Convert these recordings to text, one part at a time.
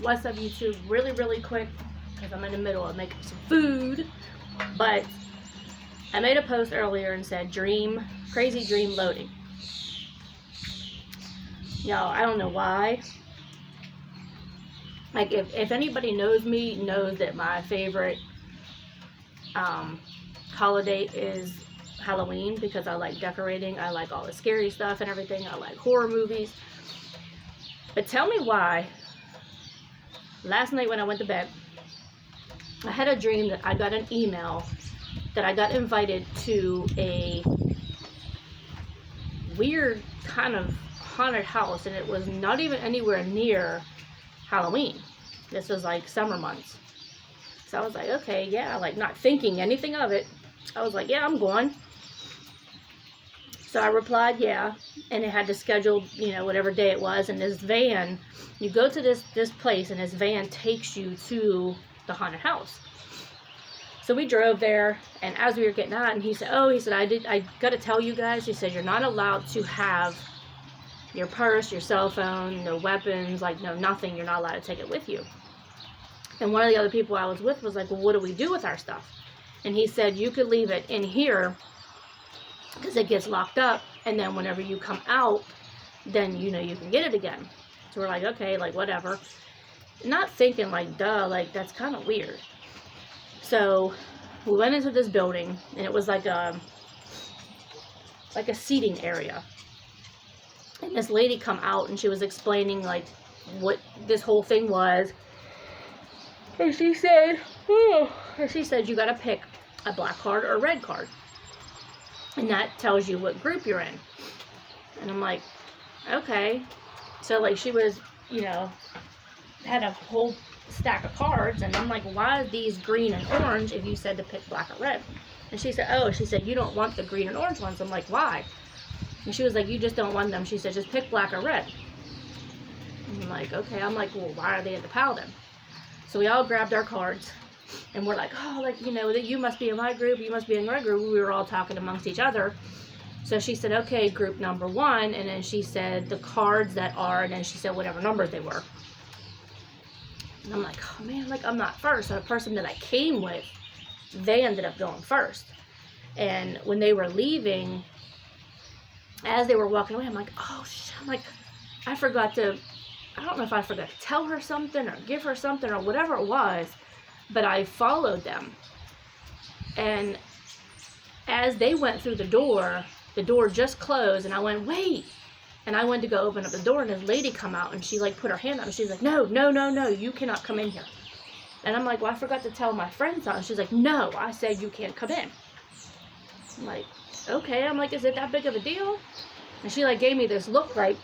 What's up, YouTube? Really, really quick, because I'm in the middle of making some food. But I made a post earlier and said, crazy dream loading. Y'all, I don't know why. Like, if anybody knows me, knows that my favorite holiday is Halloween, because I like decorating. I like all the scary stuff and everything. I like horror movies. But tell me why. Last night when I went to bed, I had a dream that I got an email that I got invited to a weird kind of haunted house, and it was not even anywhere near Halloween. This was like summer months. So I was like, okay, yeah, like not thinking anything of it. I was like, yeah, I'm going. So I replied, yeah, and it had to schedule, whatever day it was. And this van, you go to this place, and this van takes you to the haunted house. So we drove there, and as we were getting out, and he said, I got to tell you guys, he said, you're not allowed to have your purse, your cell phone, no weapons, like no nothing. You're not allowed to take it with you. And one of the other people I was with was like, well, what do we do with our stuff? And he said, you could leave it in here because it gets locked up, and then whenever you come out, then you can get it again. So we're like, okay, like whatever. Not thinking like, duh, like that's kind of weird. So we went into this building, and it was like a seating area. And this lady come out, and she was explaining like what this whole thing was. And she said, you gotta pick a black card or a red card. And that tells you what group you're in. And I'm like, okay. So like she was, had a whole stack of cards, and I'm like, why are these green and orange if you said to pick black or red? And she said, you don't want the green and orange ones. I'm like, why? And she was like, you just don't want them. She said, just pick black or red. And I'm like, okay. I'm like, well, why are they at the Paladin? So we all grabbed our cards, and we're like, oh, like, that you must be in my group, you must be in my group. We were all talking amongst each other. So she said, okay, group number 1, and then she said the cards that are, and then she said whatever numbers they were. And I'm like, oh man, like I'm not first. So the person that I came with, they ended up going first. And when they were leaving, as they were walking away, I'm like, oh shit, I'm like, I don't know if I forgot to tell her something or give her something or whatever it was, but I followed them. And as they went through the door just closed, and I went, wait. And I went to go open up the door, and this lady come out, and she like put her hand up, and she's like, no, you cannot come in here. And I'm like, well, I forgot to tell my friends something. She's like, no, I said you can't come in. I'm like, okay. I'm like, is it that big of a deal? And she like gave me this look like,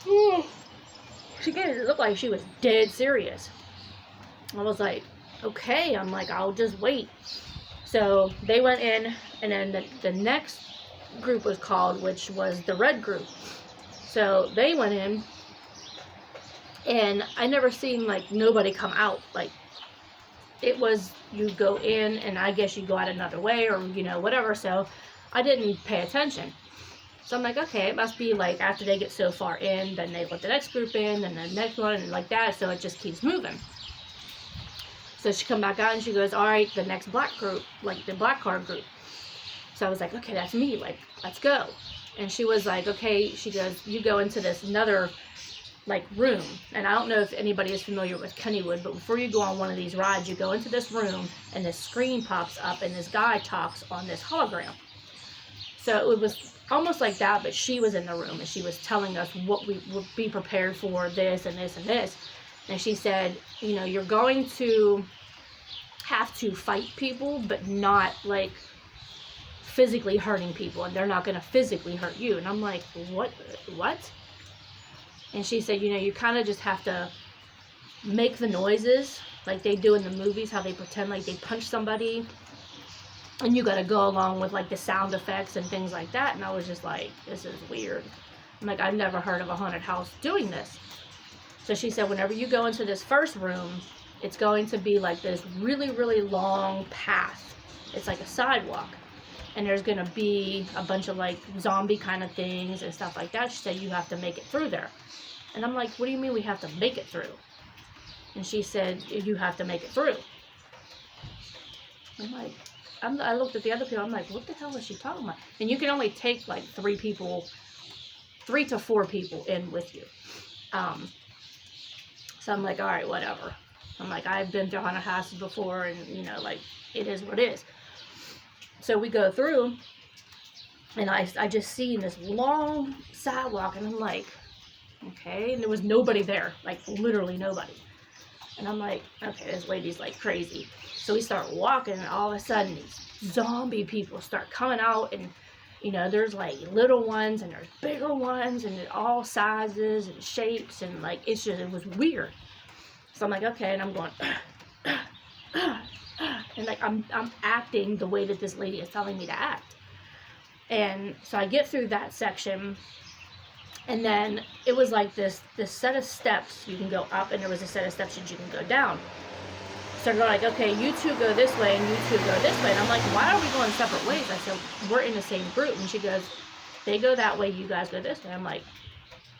she gave me this look like she was dead serious. I was like, okay. I'm like, I'll just wait. So they went in, and then the next group was called, which was the red group. So they went in, and I never seen like nobody come out. Like it was, you go in, and I guess you go out another way, or whatever. So I didn't pay attention. So I'm like, okay, it must be like after they get so far in, then they let the next group in, and the next one, and like that. So it just keeps moving. So she come back out, and she goes, all right, the next black group, like the black card group. So I was like, okay, that's me, like, let's go. And she was like, okay, she goes, you go into this another, like, room. And I don't know if anybody is familiar with Kennywood, but before you go on one of these rides, you go into this room, and this screen pops up, and this guy talks on this hologram. So it was almost like that, but she was in the room, and she was telling us what we would be prepared for, this and this and this. And she said, you're going to have to fight people, but not, like, physically hurting people, and they're not going to physically hurt you. And I'm like, what? And she said, you kind of just have to make the noises like they do in the movies, how they pretend like they punch somebody, and you got to go along with like the sound effects and things like that. And I was just like, this is weird. I'm like, I've never heard of a haunted house doing this. So she said, whenever you go into this first room, it's going to be like this really, really long path. It's like a sidewalk. And there's going to be a bunch of like zombie kind of things and stuff like that. She said, you have to make it through there. And I'm like, what do you mean we have to make it through? And she said, you have to make it through. I'm like, I looked at the other people, I'm like, what the hell is she talking about? And you can only take like 3 to 4 people in with you. So I'm like, all right, whatever. I'm like, I've been to haunted houses before, and you know, like, it is what it is. So we go through, and I just see this long sidewalk, and I'm like, okay, and there was nobody there, like literally nobody. And I'm like, okay, this lady's like crazy. So we start walking, and all of a sudden these zombie people start coming out, and you know, there's like little ones and there's bigger ones, and all sizes and shapes, and like it was weird. So I'm like, okay, and I'm going and like I'm acting the way that this lady is telling me to act. And so I get through that section, and then it was like this set of steps you can go up, and there was a set of steps that you can go down. So they're like, okay, you two go this way and you two go this way. And I'm like, why are we going separate ways? I said, we're in the same group. And she goes, they go that way, you guys go this way. I'm like,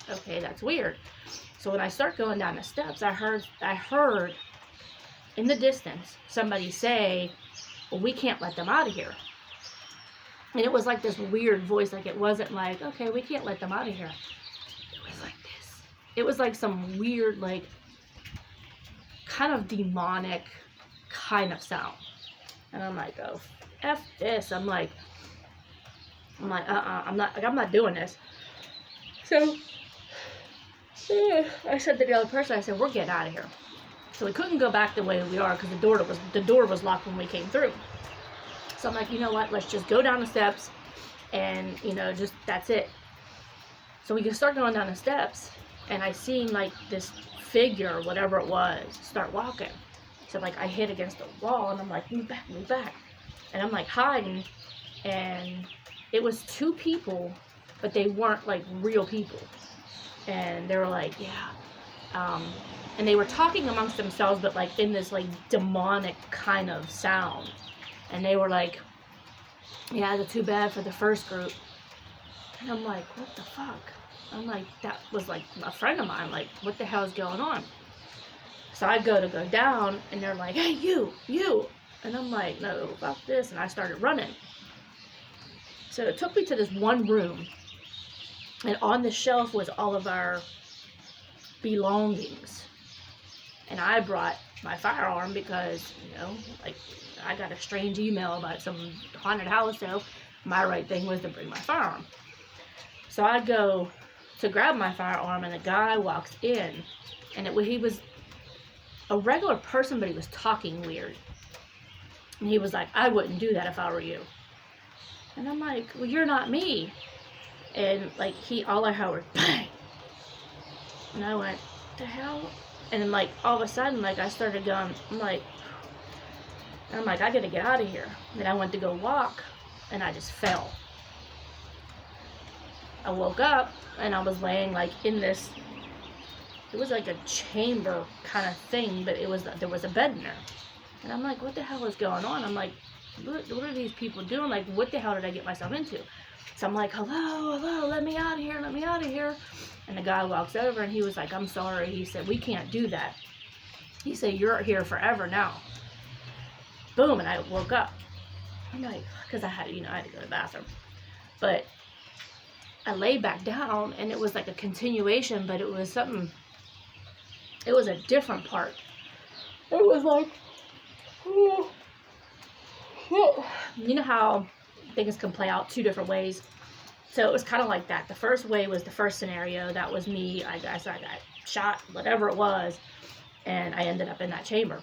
okay, that's weird. So when I start going down the steps, I heard in the distance somebody say, well, we can't let them out of here. And it was like this weird voice, like it wasn't like, okay, we can't let them out of here. It was like this. It was like some weird, like, kind of demonic kind of sound. And I'm like, oh, F this. I'm like, I'm not doing this. So I said to the other person, I said, we're getting out of here. So we couldn't go back the way we are because the door was locked when we came through. So I'm like, you know what, let's just go down the steps, and you know, just that's it. So we can start going down the steps, and I seen like this figure, whatever it was, start walking. So like I hit against the wall, and I'm like, move back. And I'm like hiding, and it was 2 people, but they weren't like real people. And they were like, yeah. And they were talking amongst themselves, but like in this like demonic kind of sound. And they were like, yeah, they're too bad for the first group. And I'm like, what the fuck? I'm like, that was like a friend of mine. Like, what the hell is going on? So I go down, and they're like, hey, you. And I'm like, no, fuck this. And I started running. So it took me to this one room. And on the shelf was all of our belongings. And I brought my firearm because, you know, like, I got a strange email about some haunted house, so my right thing was to bring my firearm. So I go to grab my firearm, and the guy walks in, and he was a regular person, but he was talking weird. And he was like, I wouldn't do that if I were you. And I'm like, well, you're not me. And like all I heard was bang. And I went, the hell? And then like all of a sudden, like I started going, I'm like, I gotta get out of here. Then I went to go walk, and I just fell. I woke up, and I was laying like in this, it was like a chamber kind of thing, but there was a bed in there. And I'm like, what the hell is going on? I'm like, what are these people doing? Like, what the hell did I get myself into? So I'm like, hello, let me out of here. And the guy walks over, and he was like, I'm sorry. He said, we can't do that. He said, you're here forever now. Boom, and I woke up. I'm like, because I had to go to the bathroom. But I lay back down, and it was like a continuation, but it was something, it was a different part. It was like, you know how things can play out 2 different ways? So it was kind of like that. The first way was the first scenario. That was me. I got shot, whatever it was, and I ended up in that chamber.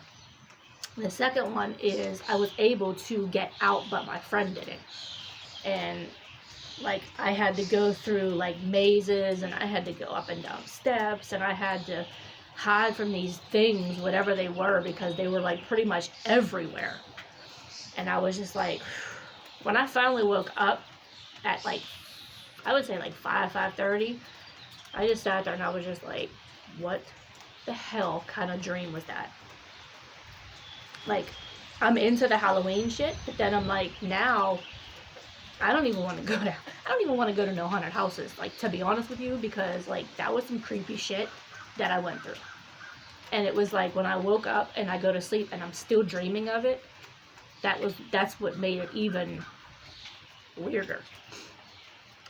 The second one is I was able to get out, but my friend didn't. And like I had to go through like mazes, and I had to go up and down steps, and I had to hide from these things, whatever they were, because they were like pretty much everywhere. And I was just like, when I finally woke up at like, I would say like 5:30, I just sat there and I was just like, what the hell kind of dream was that? Like, I'm into the Halloween shit, but then I'm like, now I don't even want to go to no haunted houses, like, to be honest with you, because like that was some creepy shit that I went through. And it was like when I woke up and I go to sleep and I'm still dreaming of it, that's what made it even weirder.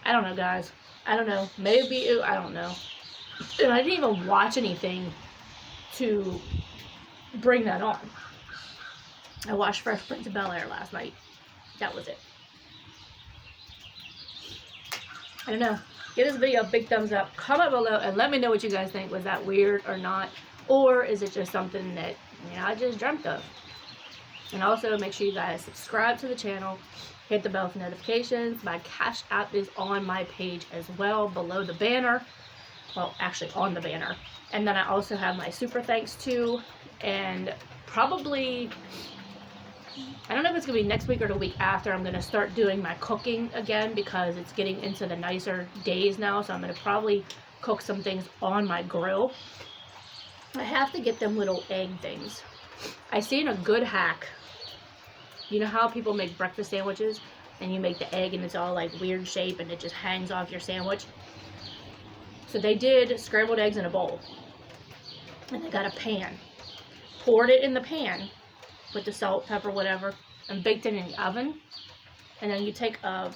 I don't know, guys. I don't know. Maybe, I don't know. And I didn't even watch anything to bring that on. I watched Fresh Prince of Bel-Air last night. That was it. I don't know. Give this video a big thumbs up. Comment below and let me know what you guys think. Was that weird or not? Or is it just something that, I just dreamt of? And also make sure you guys subscribe to the channel. Hit the bell for notifications. My Cash App is on my page as well, below the banner. Well, actually on the banner. And then I also have my super thanks too. And probably, I don't know if it's going to be next week or the week after, I'm going to start doing my cooking again because it's getting into the nicer days now. So I'm going to probably cook some things on my grill. I have to get them little egg things. I seen a good hack. You know how people make breakfast sandwiches and you make the egg and it's all like weird shape and it just hangs off your sandwich? So they did scrambled eggs in a bowl. And they got a pan. Poured it in the pan with the salt, pepper, whatever, and baked it in the oven. And then you take a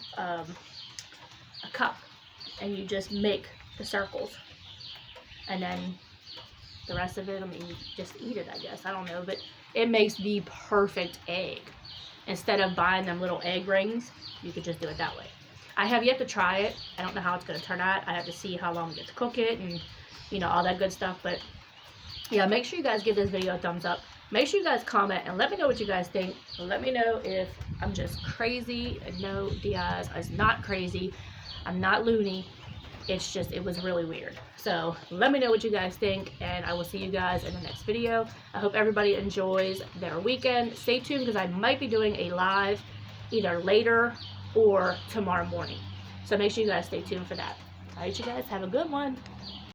cup and you just make the circles. And then the rest of it, you just eat it, I guess. I don't know, but it makes the perfect egg. Instead of buying them little egg rings, you could just do it that way. I have yet to try it. I don't know how it's going to turn out. I have to see how long we get to cook it and, all that good stuff. But, yeah, make sure you guys give this video a thumbs up. Make sure you guys comment and let me know what you guys think. Let me know if I'm just crazy. No, Diaz is not crazy. I'm not loony. It's just, it was really weird. So let me know what you guys think, and I will see you guys in the next video. I hope everybody enjoys their weekend. Stay tuned because I might be doing a live either later or tomorrow morning. So make sure you guys stay tuned for that. All right, you guys, have a good one.